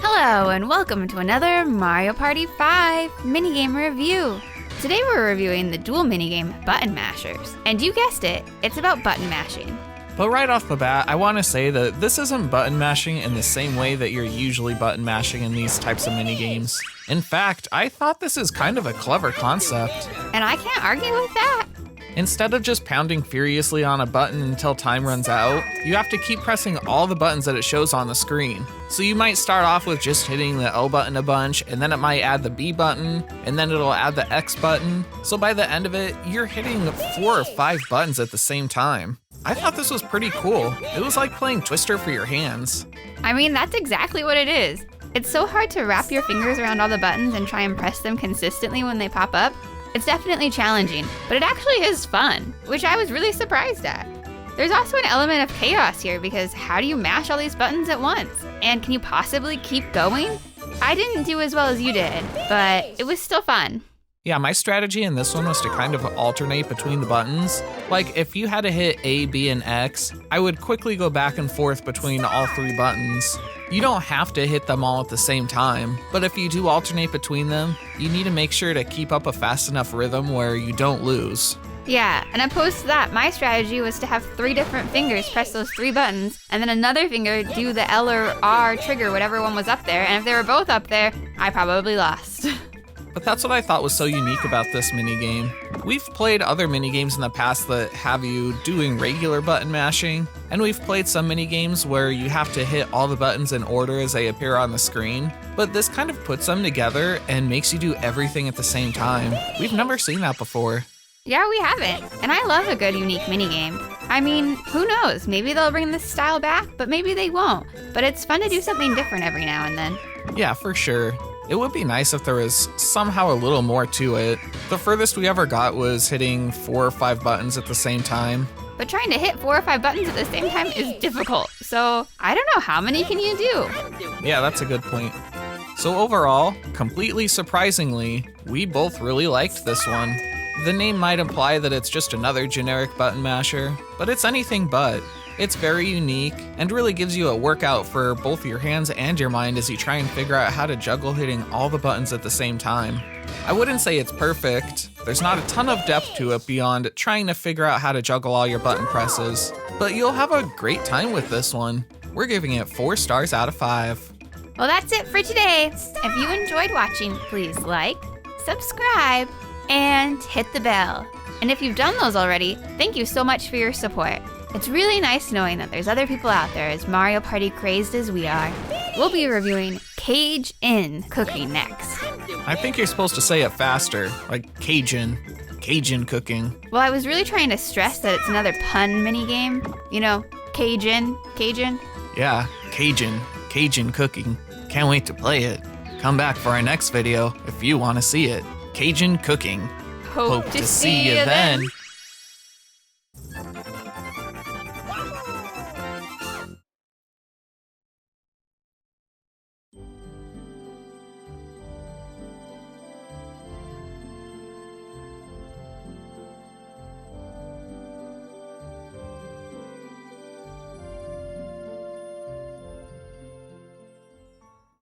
Hello and welcome to another Mario Party 5 minigame review. Today we're reviewing the duel minigame Button Mashers. And you guessed it, it's about button mashing. But right off the bat, I want to say that this isn't button mashing in the same way that you're usually button mashing in these types of minigames. In fact, I thought this is kind of a clever concept. And I can't argue with that. Instead of just pounding furiously on a button until time runs out, you have to keep pressing all the buttons that it shows on the screen. So you might start off with just hitting the L button a bunch, and then it might add the B button, and then it'll add the X button. So by the end of it, you're hitting 4 or 5 buttons at the same time. I thought this was pretty cool. It was like playing Twister for your hands. I mean, that's exactly what it is. It's so hard to wrap your fingers around all the buttons and try and press them consistently when they pop up. It's definitely challenging, but it actually is fun, which I was really surprised at. There's also an element of chaos here because how do you mash all these buttons at once? And can you possibly keep going? I didn't do as well as you did, but it was still fun. Yeah, my strategy in this one was to kind of alternate between the buttons. Like, if you had to hit A, B, and X, I would quickly go back and forth between all 3 buttons. You don't have to hit them all at the same time, but if you do alternate between them, you need to make sure to keep up a fast enough rhythm where you don't lose. Yeah, and opposed to that, my strategy was to have 3 different fingers press those 3 buttons, and then another finger do the L or R trigger, whatever one was up there, and if they were both up there, I probably lost. But that's what I thought was so unique about this minigame. We've played other minigames in the past that have you doing regular button mashing, and we've played some minigames where you have to hit all the buttons in order as they appear on the screen, but this kind of puts them together and makes you do everything at the same time. We've never seen that before. Yeah, we haven't, and I love a good unique minigame. I mean, who knows, maybe they'll bring this style back, but maybe they won't. But it's fun to do something different every now and then. Yeah, for sure. It would be nice if there was somehow a little more to it. The furthest we ever got was hitting 4 or 5 buttons at the same time. But trying to hit 4 or 5 buttons at the same time is difficult, so I don't know, how many can you do? Yeah, that's a good point. So overall, completely surprisingly, we both really liked this one. The name might imply that it's just another generic button masher, but it's anything but. It's very unique and really gives you a workout for both your hands and your mind as you try and figure out how to juggle hitting all the buttons at the same time. I wouldn't say it's perfect. There's not a ton of depth to it beyond trying to figure out how to juggle all your button presses, but you'll have a great time with this one. We're giving it 4 stars out of 5. Well, that's it for today. If you enjoyed watching, please like, subscribe, and hit the bell. And if you've done those already, thank you so much for your support. It's really nice knowing that there's other people out there as Mario Party crazed as we are. We'll be reviewing Cage In cooking next. I think you're supposed to say it faster, like Cajun cooking. Well, I was really trying to stress that it's another pun minigame. You know, Cajun. Yeah, Cajun cooking. Can't wait to play it. Come back for our next video if you want to see it. Cajun cooking. Hope to see you then.